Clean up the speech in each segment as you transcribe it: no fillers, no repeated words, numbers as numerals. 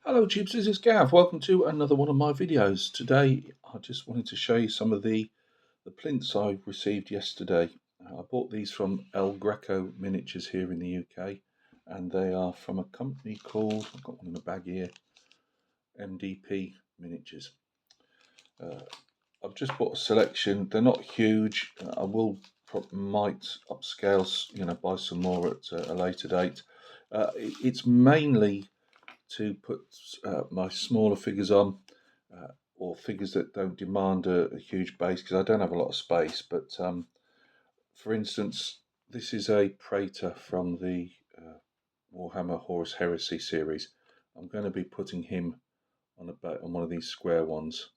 Hello Chips, this is Gav. Welcome to another one of my videos. Today I just wanted to show you some of the plinths I received yesterday. I bought these from El Greco Miniatures here in the UK, and they are from a company called, I've got one in the bag here, MDP Miniatures. I've just bought a selection. They're not huge. I might upscale, buy some more at a later date. It's mainly to put my smaller figures on, or figures that don't demand a huge base, because I don't have a lot of space. But for instance, this is a Praetor from the Warhammer Horus Heresy series. I'm going to be putting him on one of these square ones.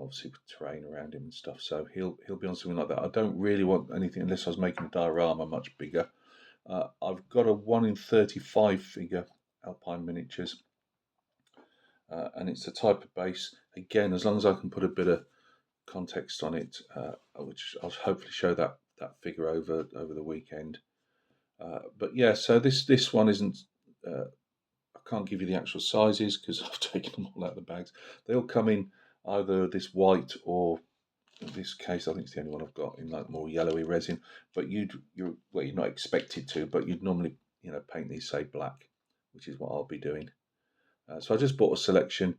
Obviously with terrain around him and stuff. So he'll be on something like that. I don't really want anything unless I was making a diorama much bigger. I've got a 1 in 35 figure Alpine Miniatures, and it's the type of base, again, as long as I can put a bit of context on it, which I'll hopefully show that figure over the weekend. But yeah, so this one isn't, I can't give you the actual sizes because I've taken them all out of the bags. They all come in either this white, or in this case I think it's the only one I've got in like more yellowy resin. But you're not expected to, but you'd normally paint these, say, black, which is what I'll be doing. So I just bought a selection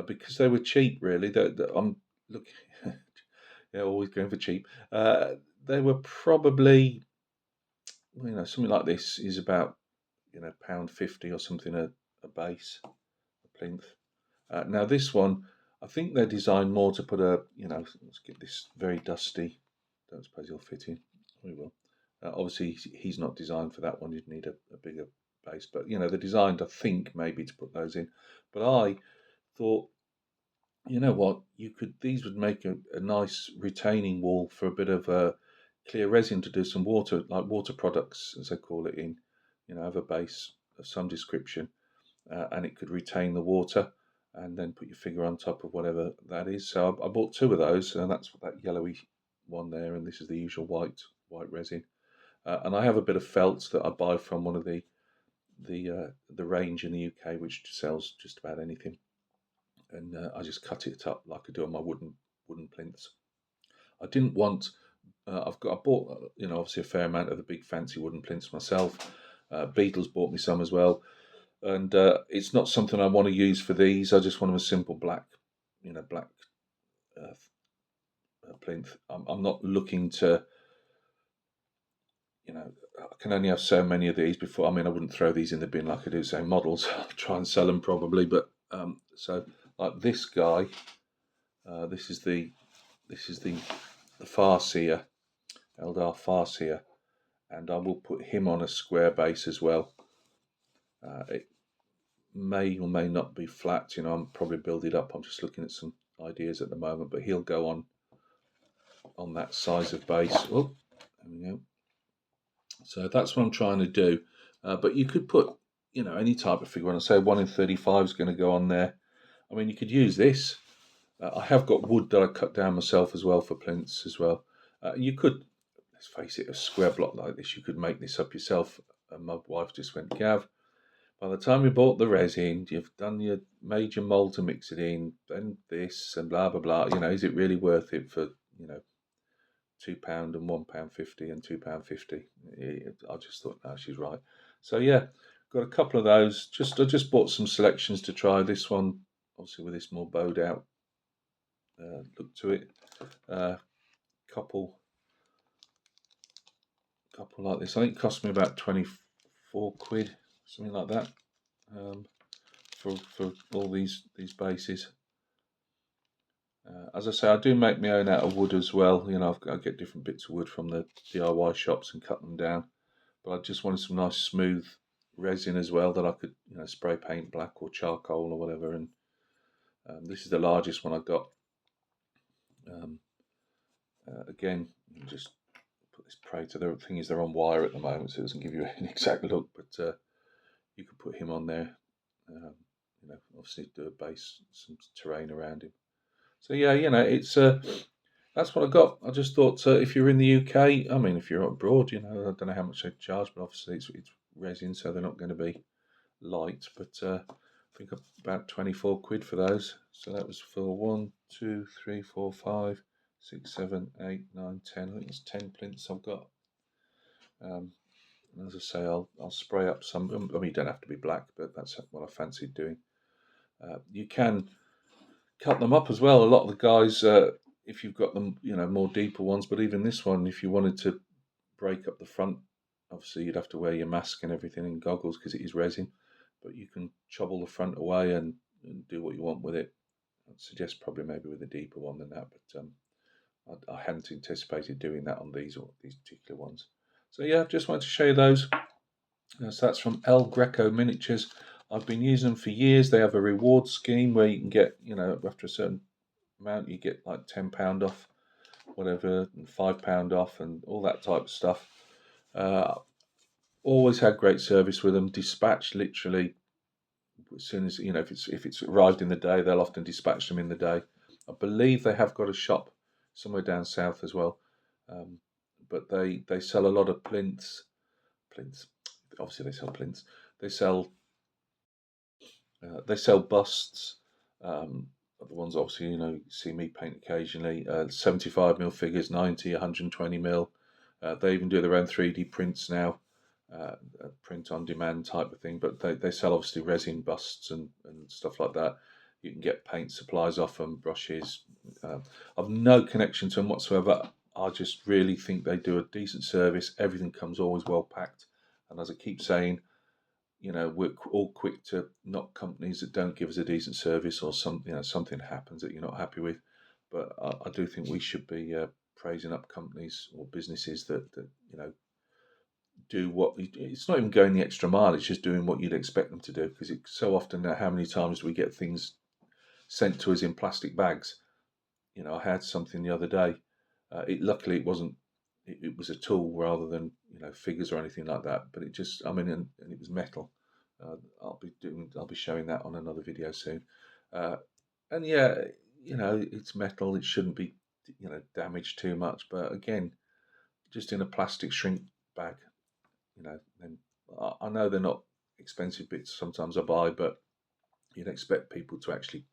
because they were cheap. Really, I'm looking, yeah, always going for cheap. They were probably, something like this is about £1.50 or something a base, a plinth. Now this one, I think they're designed more to put let's get this very dusty. Don't suppose he'll fit in. We will. Obviously, he's not designed for that one. You'd need a bigger base, but they're designed, I think, maybe to put those in. But I thought, you know what, these would make a nice retaining wall for a bit of clear resin to do some water, like water products, as they call it, in, have a base of some description, and it could retain the water, and then put your figure on top of whatever that is. So I bought two of those, and that's that yellowy one there, and this is the usual white resin. And I have a bit of felt that I buy from one of the range in the UK, which sells just about anything, and I just cut it up like I do on my wooden plinths. I didn't want. I bought obviously a fair amount of the big fancy wooden plinths myself. Beatles bought me some as well, and it's not something I want to use for these. I just want them a simple black, black plinth. I'm not looking to, I can only have so many of these before. I mean, I wouldn't throw these in the bin like I do, say, models. I'll try and sell them probably, but so like this guy, this is the Farseer, Eldar Farseer, and I will put him on a square base as well. It may or may not be flat. I'm probably build it up. I'm just looking at some ideas at the moment, but he'll go on that size of base. Oh, there we go. So that's what I'm trying to do. But you could put, any type of figure on. Say 1 in 35 is going to go on there. I mean, you could use this. I have got wood that I cut down myself as well for plinths as well. You could, let's face it, a square block like this, you could make this up yourself. And my wife just went, Gav, by the time you bought the resin, you've made your mold to mix it in, then this and blah blah blah. Is it really worth it for £2 and £1.50 and £2.50? I just thought, no, she's right. So yeah, got a couple of those. I just bought some selections to try. This one, obviously, with this more bowed out look to it. Couple like this. I think it cost me about 24 quid, something like that, for all these bases. As I say, I do make my own out of wood as well. I get different bits of wood from the DIY shops and cut them down. But I just wanted some nice smooth resin as well that I could, spray paint black or charcoal or whatever. And this is the largest one I got. Again, just put this Praetor. The thing is, they're on wire at the moment, so it doesn't give you an exact look. But you could put him on there. Obviously do a base, some terrain around him. So yeah, it's that's what I got. I just thought if you're in the UK, I mean, if you're abroad, I don't know how much they charge, but obviously it's resin, so they're not going to be light, but I think about 24 quid for those. So that was for 1, 2, 3, 4, 5, 6, 7, 8, 9, 10. I think it's 10 plinths I've got. And as I say, I'll spray up some. I mean, you don't have to be black, but that's what I fancied doing. You can cut them up as well. A lot of the guys, if you've got them, more deeper ones. But even this one, if you wanted to break up the front, obviously you'd have to wear your mask and everything and goggles because it is resin. But you can chobble the front away and do what you want with it. I'd suggest probably maybe with a deeper one than that, but I hadn't anticipated doing that on these particular ones. So yeah, just wanted to show you those. So that's from El Greco Miniatures. I've been using them for years. They have a reward scheme where you can get, after a certain amount, you get like £10 off, whatever, and £5 off, and all that type of stuff. Always had great service with them. Dispatch literally as soon as if it's arrived in the day, they'll often dispatch them in the day. I believe they have got a shop somewhere down south as well, but they sell a lot of plinths. Obviously they sell plinths. They sell busts. The ones obviously you see me paint occasionally. 75mm figures, 90, 120mm. They even do their own 3D prints now, print on demand type of thing. But they sell obviously resin busts and stuff like that. You can get paint supplies off them, brushes. I've no connection to them whatsoever. I just really think they do a decent service. Everything comes always well packed. And as I keep saying, we're all quick to knock companies that don't give us a decent service or something happens that you're not happy with. But I do think we should be praising up companies or businesses that do what it's not even going the extra mile. It's just doing what you'd expect them to do. Because it's so often how many times do we get things sent to us in plastic bags? I had something the other day. Luckily it wasn't. It was a tool rather than figures or anything like that. But it just, and it was metal. I'll be showing that on another video soon. And yeah, it's metal. It shouldn't be damaged too much. But again, just in a plastic shrink bag, then I know they're not expensive bits. Sometimes I buy, but you'd expect people to actually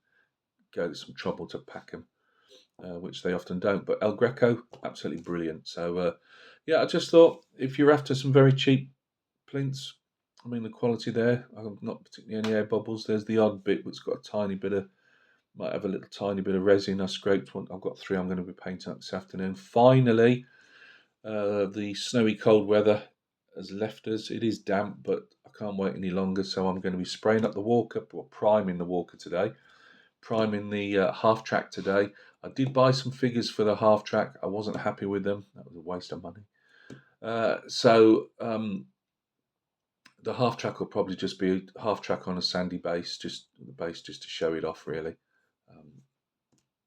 go to some trouble to pack them. Which they often don't. But El Greco, absolutely brilliant. So, yeah, I just thought if you're after some very cheap plinths, the quality there, I'm not particularly any air bubbles. There's the odd bit that's got a tiny bit of, might have a little tiny bit of resin. I scraped one. I've got 3 I'm going to be painting up this afternoon. Finally, the snowy cold weather has left us. It is damp, but I can't wait any longer. So I'm going to be spraying up the walker, or priming the walker today. Priming the half track today. I did buy some figures for the half track. I wasn't happy with them. That was a waste of money. So the half track will probably just be a half track on a sandy base, just the base just to show it off really.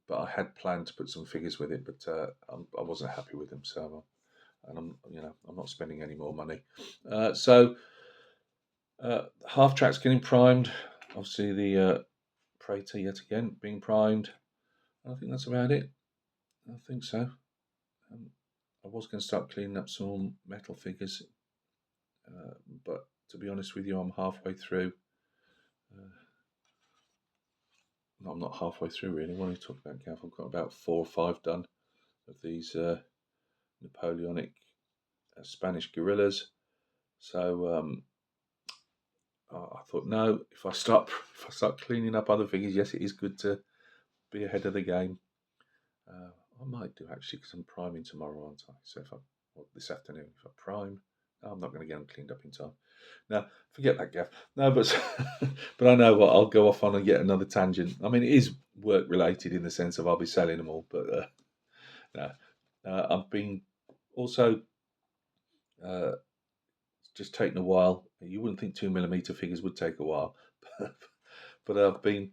But I had planned to put some figures with it, but I wasn't happy with them. So, and I'm not spending any more money. So half track's getting primed. Obviously the Praetor yet again being primed. I think that's about it. I think so. I was going to start cleaning up some metal figures, but to be honest with you, I'm halfway through. No, I'm not halfway through really. When we talk about Gav, I've got about 4 or 5 done of these Napoleonic Spanish guerrillas. So I thought, no, if I start cleaning up other figures, yes, it is good to be ahead of the game. I might do actually because I'm priming tomorrow, aren't I? So this afternoon, if I prime, I'm not going to get them cleaned up in time. Now, forget that, Gav. No, but but I know what I'll go off on and get another tangent. It is work related in the sense of I'll be selling them all, but no, I've been also just taking a while. You wouldn't think 2mm figures would take a while, but I've been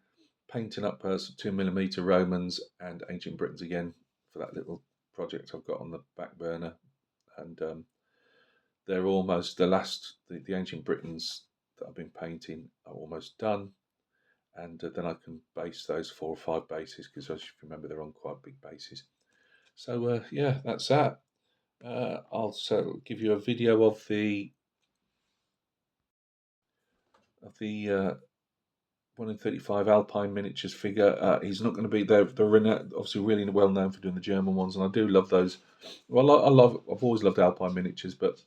painting up 2mm Romans and Ancient Britons again for that little project I've got on the back burner, and they're almost the Ancient Britons that I've been painting are almost done, and then I can base those 4 or 5 bases because as you remember they're on quite big bases. So yeah, that's that. I'll give you a video of the of the 1 in 35 Alpine miniatures figure. He's not going to be there. They're obviously really well known for doing the German ones, and I do love those. Well, I've always loved Alpine miniatures, but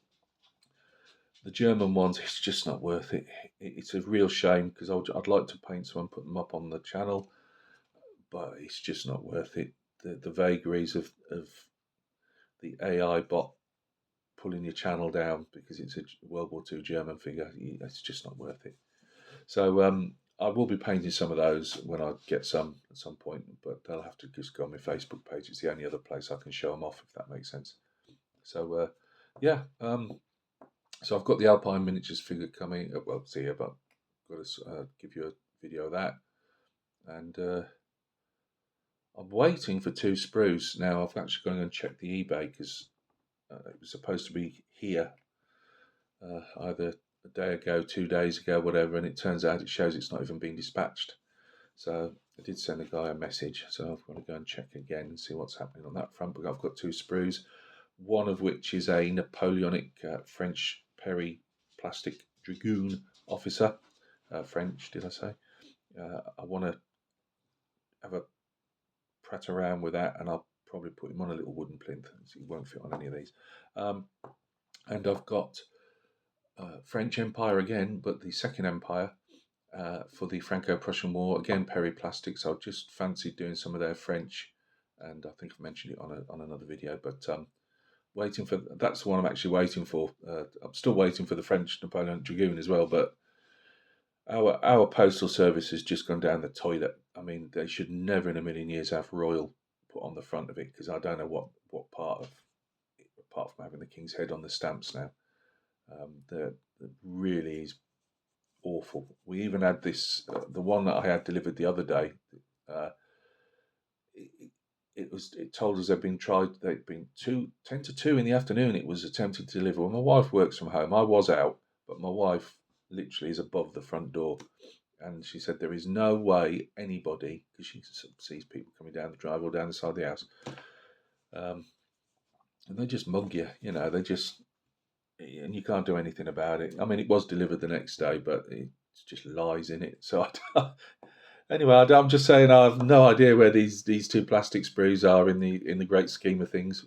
the German ones, it's just not worth it. It's a real shame because I'd like to paint some and put them up on the channel, but it's just not worth it. The vagaries of the AI bot pulling your channel down because it's a World War II German figure, it's just not worth it. So I will be painting some of those when I get some at some point, but they'll have to just go on my Facebook page. It's the only other place I can show them off, if that makes sense. So yeah, so I've got the Alpine miniatures figure coming. Well, see here, but I've got to give you a video of that, and I'm waiting for 2 sprues now. I've actually gone and checked the eBay because it was supposed to be here either a day ago, 2 days ago, whatever, and it turns out it shows it's not even been dispatched. So I did send a guy a message, so I've got to go and check again and see what's happening on that front. But I've got 2 sprues, one of which is a Napoleonic French Perry plastic dragoon officer. French, did I say? I want to have a prat around with that, and I'll probably put him on a little wooden plinth. He won't fit on any of these. And I've got French Empire again, but the Second Empire for the Franco-Prussian War. Again, Perry Plastics. I just fancied doing some of their French, and I think I've mentioned it on another video. But waiting for that's the one I'm actually waiting for. I'm still waiting for the French Napoleonic Dragoon as well, but our postal service has just gone down the toilet. I mean, they should never in a million years have Royal put on the front of it, because I don't know what part of, apart from having the King's head on the stamps now, that really is awful. We even had this, the one that I had delivered the other day. It told us they'd been 10 to 2 in the afternoon. It was attempted to deliver. Well, my wife works from home. I was out, but my wife literally is above the front door, and she said there is no way anybody, because she sees people coming down the drive or down the side of the house, and they just mug you. They just, and you can't do anything about it. I mean, it was delivered the next day, but it's just lies in it. So anyway, I'm just saying I have no idea where these 2 plastic sprues are in the great scheme of things,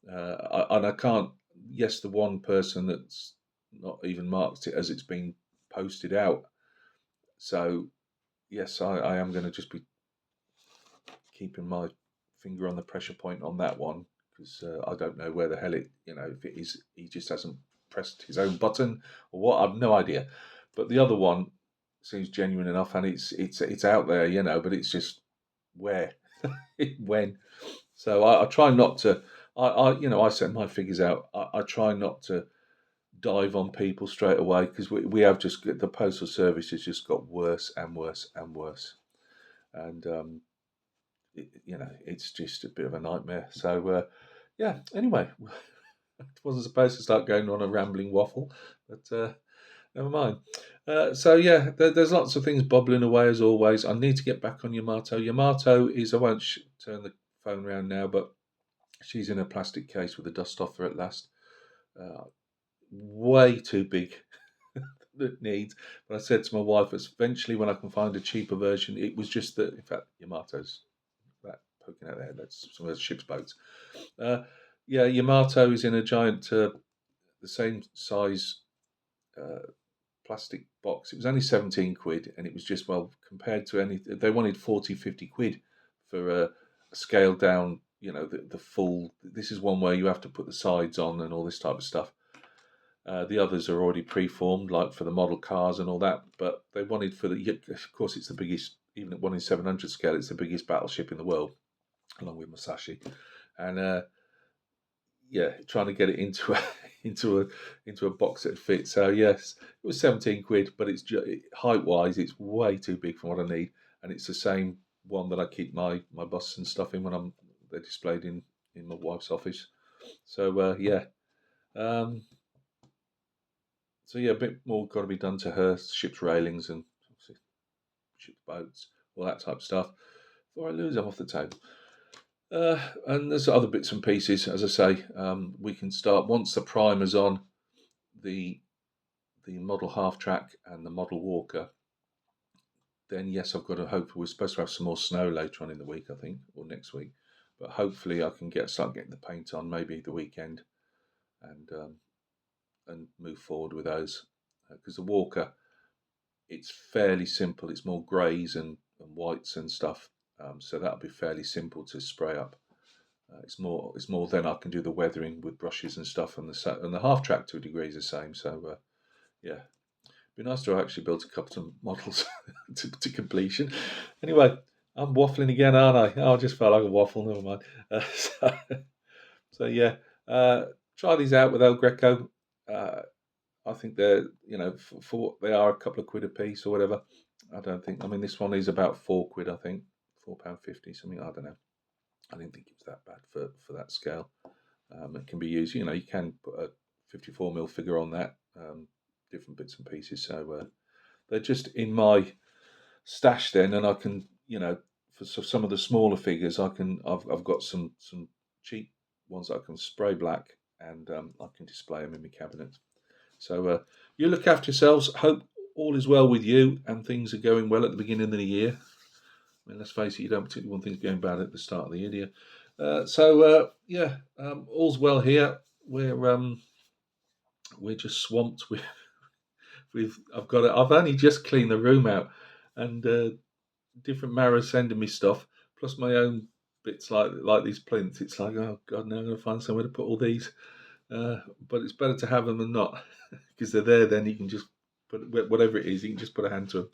and I can't. Yes, the one person that's not even marked it as it's been posted out. So yes, I am going to just be keeping my finger on the pressure point on that one, because I don't know where the hell if it is, he just hasn't pressed his own button or what. I've no idea. But the other one seems genuine enough, and it's out there, but it's just where, when. So I try not to. I send my figures out. I try not to dive on people straight away, because we have just, the postal service has just got worse and worse and worse, and it's just a bit of a nightmare. So yeah. Anyway, I wasn't supposed to start going on a rambling waffle, but never mind. So yeah, there's lots of things bubbling away as always. I need to get back on Yamato. Yamato is, I won't turn the phone around now, but she's in a plastic case with a dust offer at last. Way too big that needs. But I said to my wife, eventually when I can find a cheaper version, it was just that, in fact, Yamato's that poking out there, that's some of the ship's boats. Yeah, Yamato is in a giant, the same size plastic box. It was only 17 quid, and it was just, well, compared to anything, they wanted 40, 50 quid for a scaled down, the full. This is one where you have to put the sides on and all this type of stuff. The others are already preformed, like for the model cars and all that, but they wanted of course, it's the biggest, even at 1 in 700 scale, it's the biggest battleship in the world, along with Musashi. And yeah, trying to get it into a box that fits. So yes, it was 17 quid, but it's height wise, it's way too big for what I need, and it's the same one that I keep my busts and stuff in when they're displayed in my wife's office. So yeah. So yeah, a bit more got to be done to her ship's railings and ship's boats, all that type of stuff, before I lose them off the table. And there's other bits and pieces, as I say. We can start once the primer's on. The the model half track and the model walker, then yes, I've got to hope we're supposed to have some more snow later on in the week, I think, or next week. But hopefully I can start getting the paint on maybe the weekend, and move forward with those. Because the walker, it's fairly simple. It's more greys and whites and stuff, so that'll be fairly simple to spray up. It's more then I can do the weathering with brushes and stuff, and the half track to a degree is the same. So yeah, it'd be nice to actually build a couple of models to completion. Anyway, I'm waffling again, aren't I? Oh, I just felt like a waffle. Never mind. So yeah, try these out with El Greco. I think they're, for what they are, a couple of quid a piece or whatever. I don't think. I mean, this one is about £4, I think, £4.50 something. I don't know. I didn't think it was that bad for that scale. It can be used. You can put a 54mm figure on that, different bits and pieces. So they're just in my stash then, and I can, for some of the smaller figures, I've got some cheap ones that I can spray black, and I can display them in my cabinet. So you look after yourselves. Hope all is well with you and things are going well at the beginning of the year. I mean, let's face it, you don't particularly want things going bad at the start of the year, do you? All's well here. We're just swamped with. I've only just cleaned the room out, and different Mara's sending me stuff, plus my own bits like these plinths. It's like, oh God, now I'm going to find somewhere to put all these. But it's better to have them than not, because they're there. Then you can just put whatever it is. You can just put a hand to them.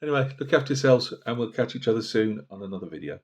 Anyway, look after yourselves, and we'll catch each other soon on another video.